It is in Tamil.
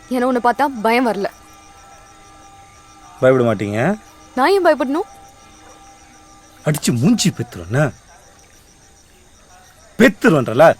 என்ன உன்னை பார்த்தா பயம் வரல. பயப்பட மாட்டீங்க? நான் ஏன் பயப்படணும்? அடிச்சு மூஞ்சி பெத்துருவேன் பெத்துருவன்றல.